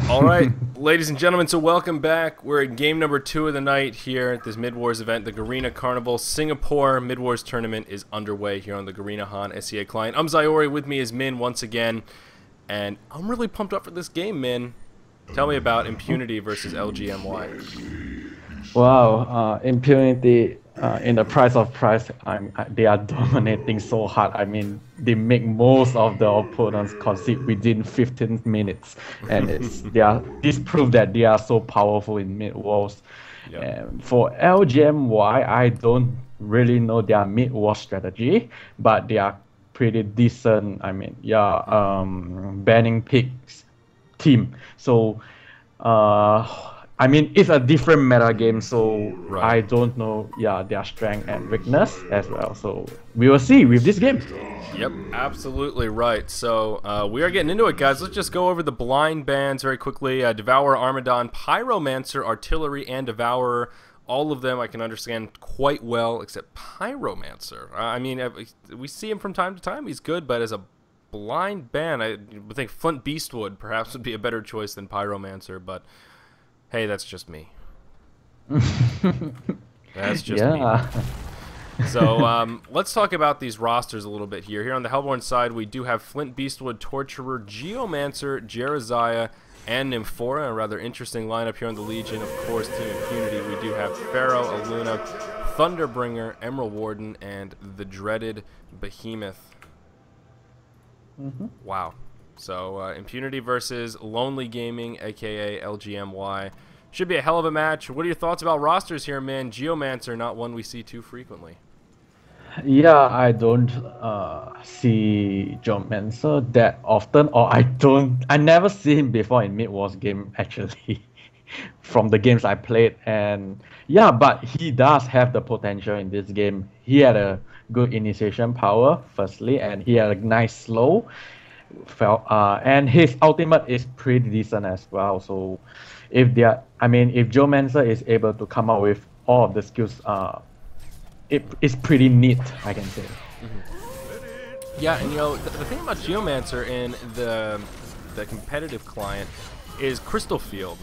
All right, ladies and gentlemen, so welcome back. We're at game number 2 of the night here at this Mid-Wars event. The Garena Carnival Singapore Mid-Wars tournament is underway here on the Garena Han SEA client. I'm Zyori, with me is Min once again, and I'm really pumped up for this game, Min. Tell me about iMpunity versus LGMY. Wow, iMpunity in the price, they are dominating so hard. I mean, they make most of the opponents concede within 15 minutes, and this proves that they are so powerful in mid wars. Yep. And for LGMY, I don't really know their mid war strategy, but they are pretty decent. I mean, banning pigs team. So, I mean, it's a different meta game, so right. I don't know, their strength and weakness as well. So we will see with this game. Yep, absolutely right. So we are getting into it, guys. Let's just go over the blind bans very quickly. Devourer, Armadon, Pyromancer, Artillery, and Devourer. All of them I can understand quite well, except Pyromancer. I mean, we see him from time to time. He's good, but as a blind ban, I would think Flint Beastwood perhaps would be a better choice than Pyromancer, but hey, that's just me. That's just me. So let's talk about these rosters a little bit here. Here on the Hellborn side, we do have Flint Beastwood, Torturer, Geomancer, Jerizaiah, and Nymphora. A rather interesting lineup here on the Legion. Of course, Team iMpunity, we do have Pharaoh, Aluna, Thunderbringer, Emerald Warden, and the dreaded Behemoth. Wow. So iMpunity versus Lonely Gaming, aka LGMY. Should be a hell of a match. What are your thoughts about rosters here, man? Geomancer, not one we see too frequently. Yeah, I don't see Geomancer that often, or I never see him before in mid-wars game actually, from the games I played. And yeah, but he does have the potential in this game. He had a good initiation power, firstly, and he had a nice slow. And his ultimate is pretty decent as well. So if Geomancer is able to come out with all of the skills, it's pretty neat, I can say. Yeah, and you know the thing about Geomancer in the competitive client is Crystal Field.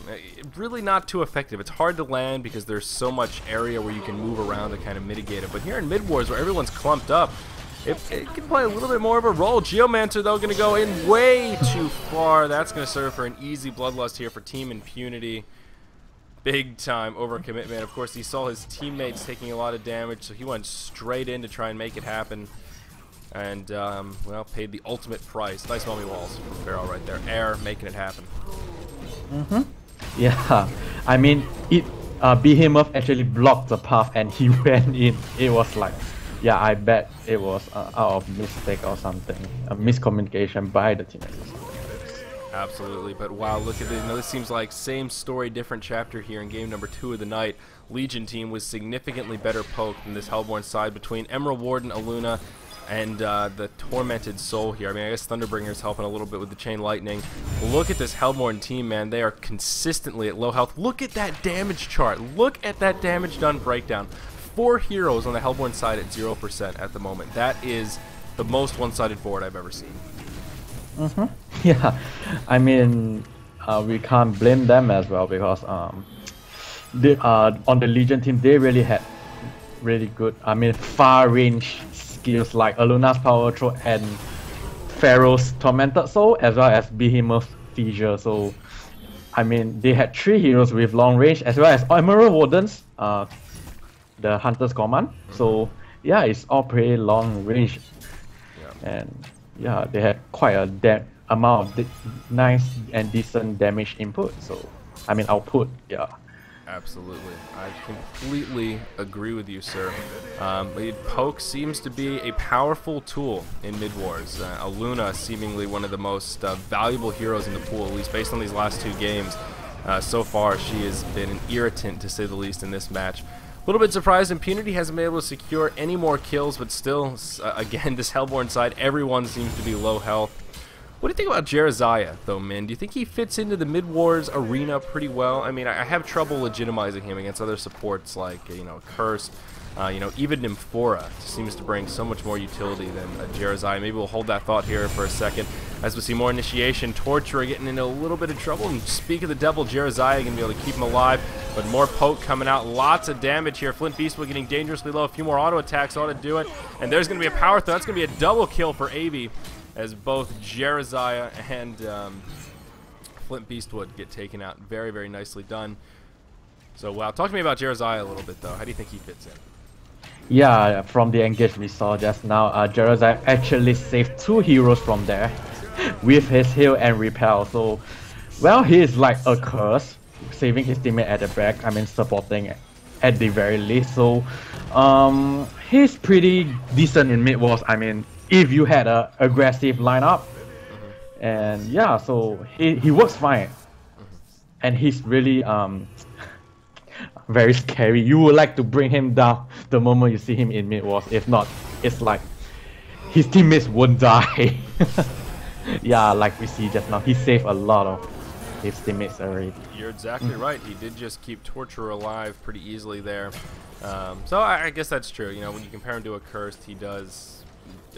Really not too effective. It's hard to land because there's so much area where you can move around to kind of mitigate it. But here in mid wars, where everyone's clumped up, it can play a little bit more of a role. Geomancer, though, going to go in way too far. That's going to serve for an easy bloodlust here for Team iMpunity. Big time overcommitment. Of course, he saw his teammates taking a lot of damage, so he went straight in to try and make it happen. And, well, paid the ultimate price. Nice mummy walls from Pharaoh right there. Air, making it happen. Yeah, I mean, Behemoth actually blocked the path and he went in. It was like, yeah, I bet it was out of mistake or something, a miscommunication by the teammates. Absolutely, but wow, look at this. This seems like same story, different chapter here in game number 2 of the night. Legion team was significantly better poked than this Hellborn side between Emerald Warden, Aluna, and the Tormented Soul here. I mean, I guess Thunderbringer's helping a little bit with the Chain Lightning. Look at this Hellborn team, man. They are consistently at low health. Look at that damage chart. Look at that damage done breakdown. 4 heroes on the Hellborn side at 0% at the moment. That is the most one-sided board I've ever seen. Yeah, I mean, we can't blame them as well because on the Legion team, they really had really good, far-range skills like Aluna's Power Throw and Pharaoh's Tormented Soul, as well as Behemoth's Fissure. So, I mean, they had 3 heroes with long range, as well as Emerald Wardens, the Hunter's Command. So, yeah, it's all pretty long range. And yeah, they had quite a amount of nice and decent damage input. So, I mean, output, yeah. Absolutely. I completely agree with you, sir. Poke seems to be a powerful tool in mid-wars. Aluna seemingly one of the most valuable heroes in the pool, at least based on these last 2 games. So far, she has been an irritant, to say the least, in this match. A little bit surprised iMpunity hasn't been able to secure any more kills, but still, again, this Hellborn side, everyone seems to be low health. What do you think about Jerizaiah, though, Min? Do you think he fits into the mid-wars arena pretty well? I mean, I have trouble legitimizing him against other supports like, you know, Cursed, You know, even Nymphora seems to bring so much more utility than ZyoriTV. Maybe we'll hold that thought here for a second as we see more initiation. Torturer getting into a little bit of trouble. And speak of the devil, ZyoriTV going to be able to keep him alive. But more poke coming out. Lots of damage here. Flint Beastwood getting dangerously low. A few more auto attacks ought to do it. And there's going to be a power throw. That's going to be a double kill for Avi as both ZyoriTV and Flint Beastwood get taken out. Very, very nicely done. So, wow. Talk to me about ZyoriTV a little bit, though. How do you think he fits in? Yeah, from the engage we saw just now, ZyoriTV actually saved 2 heroes from there with his heal and repel. So, well, he is like a curse, saving his teammate at the back. I mean, supporting at the very least. So, he's pretty decent in mid wars. I mean, if you had a aggressive lineup, and yeah, so he works fine, and he's really very scary. You would like to bring him down the moment you see him in mid wars. If not, it's like his teammates won't die. Yeah, like we see just now, he saved a lot of his teammates already. You're exactly right. He did just keep Torturer alive pretty easily there. So I guess that's true. You know, when you compare him to a Cursed, he does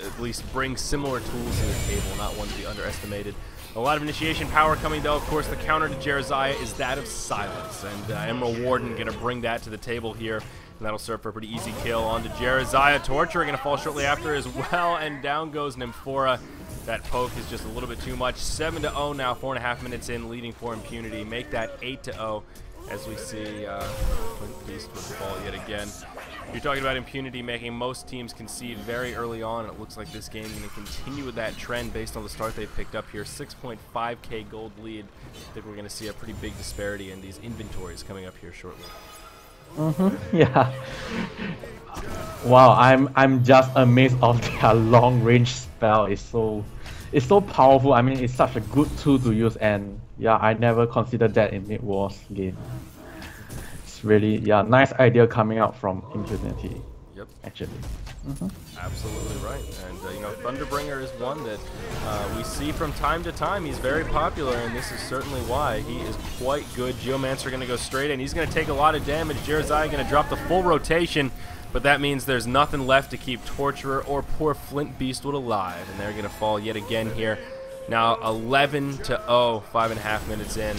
at least bring similar tools to the table, not one to be underestimated. A lot of initiation power coming, though. Of course, the counter to ZyoriTV is that of Silence, and Emerald Warden going to bring that to the table here, and that'll serve for a pretty easy kill onto ZyoriTV. Torturer going to fall shortly after as well, and down goes Nymphora. That poke is just a little bit too much. 7-0 now, 4.5 minutes in, leading for Impunity. Make that 8-0 as we see Flint Beast would fall yet again. You're talking about Impunity making most teams concede very early on, and it looks like this game is going to continue with that trend based on the start they've picked up here. 6.5k gold lead. I think we're going to see a pretty big disparity in these inventories coming up here shortly. Yeah. Wow, I'm just amazed of their long range spell. It's so powerful. I mean, it's such a good tool to use, and yeah, I never considered that in mid wars game. Really, yeah, nice idea coming out from Impunity. Yep. Actually. Absolutely right. And, you know, Thunderbringer is one that we see from time to time. He's very popular, and this is certainly why. He is quite good. Geomancer going to go straight in. He's going to take a lot of damage. ZyoriTV going to drop the full rotation, but that means there's nothing left to keep Torturer or poor Flint Beastwood alive, and they're going to fall yet again here. Now 11-0, 5.5 minutes in.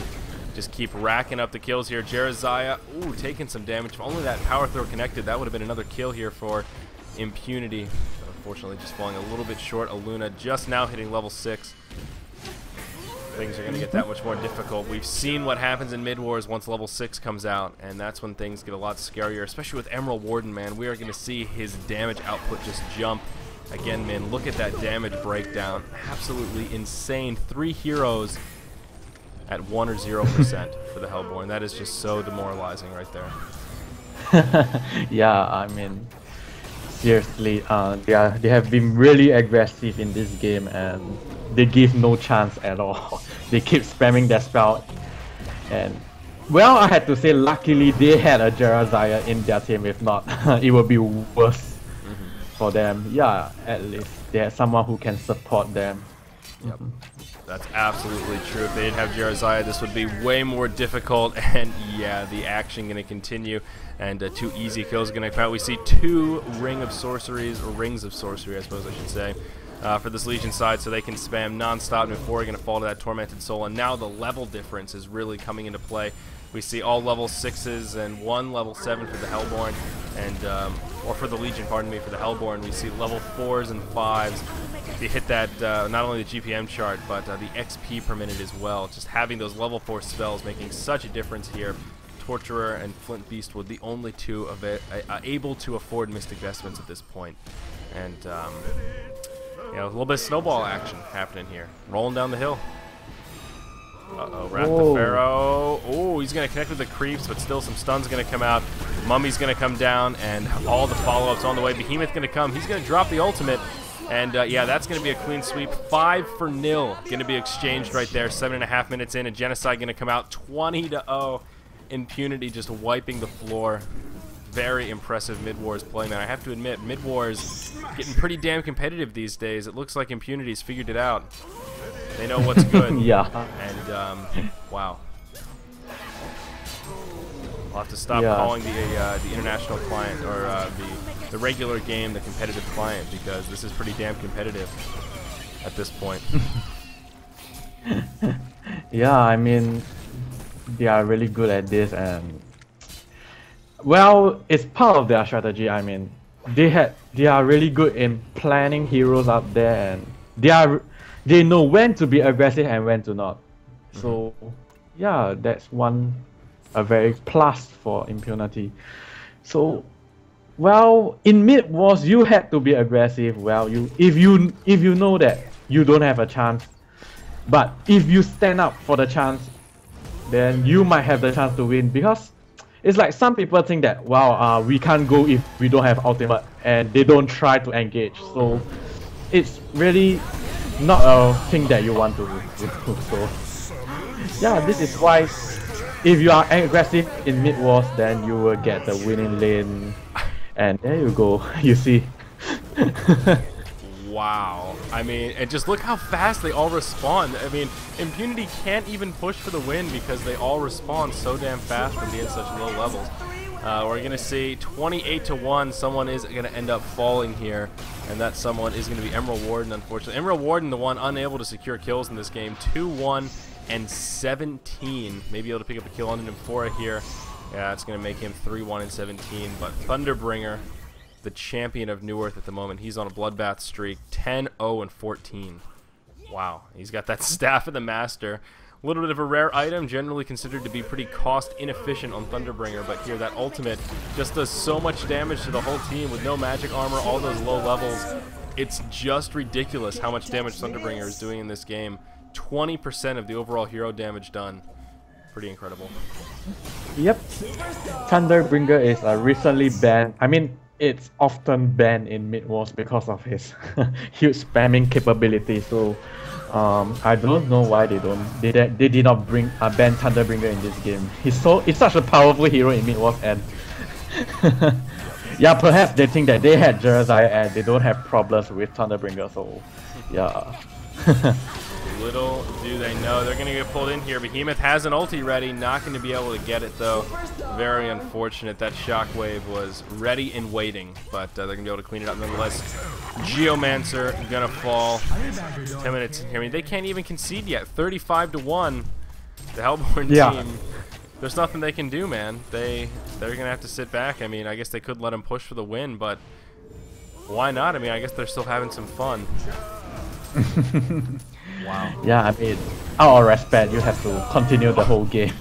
Just keep racking up the kills here. ZyoriTV, ooh, taking some damage. If only that power throw connected, that would have been another kill here for Impunity. Unfortunately, just falling a little bit short. Aluna just now hitting level 6. Things are going to get that much more difficult. We've seen what happens in mid-wars once level 6 comes out, and that's when things get a lot scarier, especially with Emerald Warden, man. We are going to see his damage output just jump. Again, man, look at that damage breakdown. Absolutely insane. 3 heroes at 1 or 0% for the Hellborn. That is just so demoralizing right there. Yeah, I mean, seriously, they have been really aggressive in this game, and they give no chance at all. They keep spamming their spell, and well, I had to say, luckily they had a ZyoriTV in their team. If not, it would be worse for them. Yeah, at least they had someone who can support them. Yep. That's absolutely true. If they didn't have ZyoriTV, this would be way more difficult. And yeah, the action going to continue. And 2 easy kills going to come out. We see 2 rings of sorcery, I suppose I should say, for this Legion side, so they can spam non-stop before going to fall to that Tormented Soul. And now the level difference is really coming into play. We see all level 6s and 1 level 7 for the Hellborn, and or for the Legion, pardon me, for the Hellborn. We see level 4s and 5s. They hit that not only the GPM chart, but the XP per minute as well. Just having those level 4 spells making such a difference here. Torturer and Flint Beastwood, the only 2 of it able to afford Mystic Vestments at this point. And you know, a little bit of snowball action happening here, rolling down the hill. Uh-oh, Wrath the Pharaoh. Oh, he's going to connect with the creeps, but still some stuns going to come out. Mummy's going to come down, and all the follow-ups on the way. Behemoth going to come. He's going to drop the ultimate. And yeah, that's going to be a clean sweep. 5-0 going to be exchanged right there. 7.5 minutes in, and Genocide going to come out 20-0. Impunity just wiping the floor. Very impressive mid-wars play, man. I have to admit, mid-wars getting pretty damn competitive these days. It looks like Impunity's figured it out. They know what's good. Yeah. And wow. I'll have to stop calling the international client or the regular game the competitive client, because this is pretty damn competitive at this point. Yeah, I mean, they are really good at this, and well, it's part of their strategy. I mean, they are really good in planning heroes out there, and they know when to be aggressive and when to not. So yeah, that's a very plus for Impunity. So well, in mid wars you had to be aggressive. Well, if you know that you don't have a chance, but if you stand up for the chance, then you might have the chance to win, because it's like some people think that, wow, we can't go if we don't have ultimate, and they don't try to engage. So it's really not a thing that you want to do. So yeah, this is why if you are aggressive in mid wars, then you will get the winning lane, and there you go. You see. Wow. I mean, and just look how fast they all respawn. I mean, Impunity can't even push for the win because they all respawn so damn fast from being such low levels. We're going to see 28-1. Someone is going to end up falling here, and that someone is going to be Emerald Warden, unfortunately. Emerald Warden, the one unable to secure kills in this game. 2-1 and 17. Maybe able to pick up a kill on Nymphora here. Yeah, it's going to make him 3-1 and 17. But Thunderbringer, the champion of New Earth at the moment, he's on a bloodbath streak, 10-0 and 14. Wow, he's got that Staff of the Master. A little bit of a rare item, generally considered to be pretty cost inefficient on Thunderbringer, but here that ultimate just does so much damage to the whole team with no magic armor, all those low levels. It's just ridiculous how much damage Thunderbringer is doing in this game. 20% of the overall hero damage done. Pretty incredible. Yep. Thunderbringer is recently banned. I mean, it's often banned in mid wars because of his huge spamming capability. So I don't know why they did not ban Thunderbringer in this game. It's such a powerful hero in mid wars, and yeah, perhaps they think that they had Jersey and they don't have problems with Thunderbringer. So yeah. Little do they know they're going to get pulled in here. Behemoth has an ulti ready, not going to be able to get it though. Very unfortunate. That shockwave was ready and waiting, but they're going to be able to clean it up nonetheless. Geomancer going to fall. 10 minutes in here. I mean, they can't even concede yet. 35-1. The Hellborn team, there's nothing they can do, man. They're going to have to sit back. I mean, I guess they could let them push for the win, but why not? I mean, I guess they're still having some fun. Wow. Yeah, I mean, out of respect, you have to continue the whole game.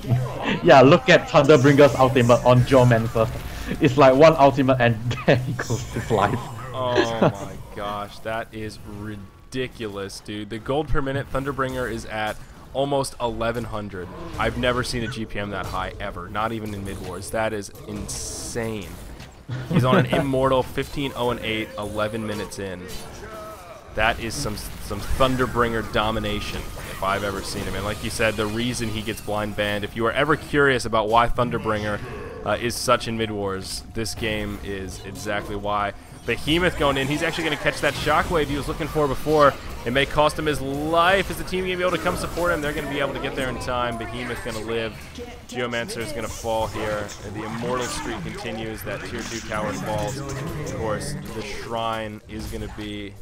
Yeah, look at Thunderbringer's ultimate on Geomancer. It's like one ultimate and there he goes his life. Oh my gosh, that is ridiculous, dude. The gold per minute Thunderbringer is at almost 1100. I've never seen a GPM that high ever, not even in mid-wars. That is insane. He's on an immortal 15-0-8, 11 minutes in. That is some Thunderbringer domination if I've ever seen him. And like you said, the reason he gets blind banned, if you are ever curious about why Thunderbringer is such in mid-wars, this game is exactly why. Behemoth going in, he's actually going to catch that shockwave he was looking for before. It may cost him his life. Is the team going to be able to come support him? They're going to be able to get there in time. Behemoth going to live. Geomancer is going to fall here. And the immortal streak continues. That tier 2 tower falls. Of course, the shrine is going to be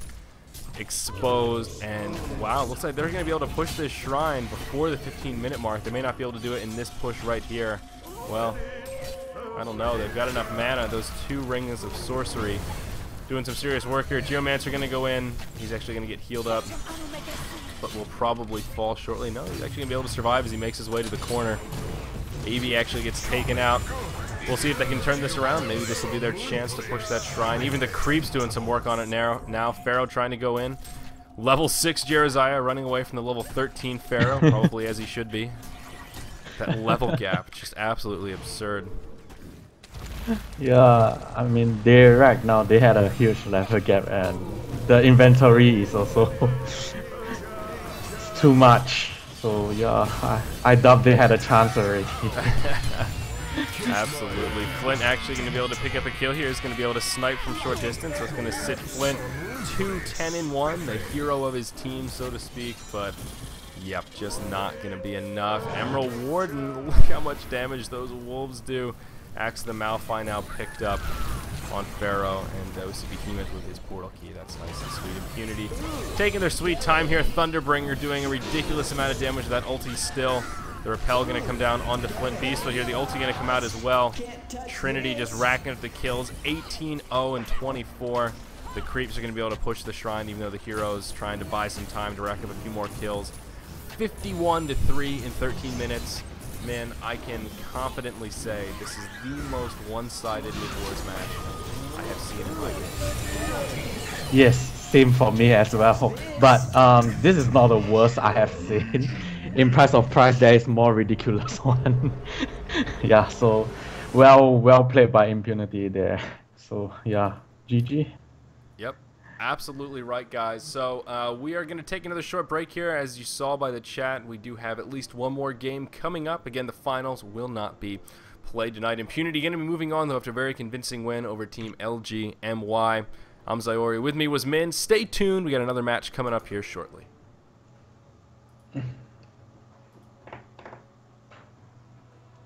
exposed, and wow, looks like they're going to be able to push this shrine before the 15-minute mark. They may not be able to do it in this push right here. Well, I don't know. They've got enough mana. Those 2 rings of sorcery doing some serious work here. Geomancer going to go in. He's actually going to get healed up, but will probably fall shortly. No, he's actually going to be able to survive as he makes his way to the corner. Eevee actually gets taken out. We'll see if they can turn this around. Maybe this will be their chance to push that shrine. Even the creep's doing some work on it now. Pharaoh trying to go in. Level 6 Jeruziah running away from the level 13 Pharaoh, probably as he should be. That level gap, just absolutely absurd. Yeah, I mean, right now they had a huge level gap, and the inventory is also too much. So yeah, I doubt they had a chance already. Absolutely. Flint actually going to be able to pick up a kill here. He's going to be able to snipe from short distance. So it's going to sit Flint 2-10-1, the hero of his team, so to speak. But Yep, just not going to be enough. Emerald Warden, look how much damage those wolves do. Axe of the Malphite now picked up on Pharaoh, and OC Behemoth with his portal key. That's nice and sweet. Impunity taking their sweet time here. Thunderbringer doing a ridiculous amount of damage with that ulti still. The repel going to come down onto Flint Beast, but here the ulti going to come out as well. Trinity just racking up the kills, 18-0 and 24. The creeps are going to be able to push the shrine, even though the heroes trying to buy some time to rack up a few more kills. 51-3 in 13 minutes. Man, I can confidently say this is the most one-sided Mid Wars match I have seen in my life. Yes, same for me as well. But this is not the worst I have seen. In Price of Price, there is more ridiculous one. Yeah, so well played by Impunity there. So yeah, GG. Yep, absolutely right, guys. So we are going to take another short break here. As you saw by the chat, we do have at least one more game coming up. Again, the finals will not be played tonight. Impunity going to be moving on, though, after a very convincing win over Team LGMY. I'm Zyori. With me was Min. Stay tuned. We got another match coming up here shortly.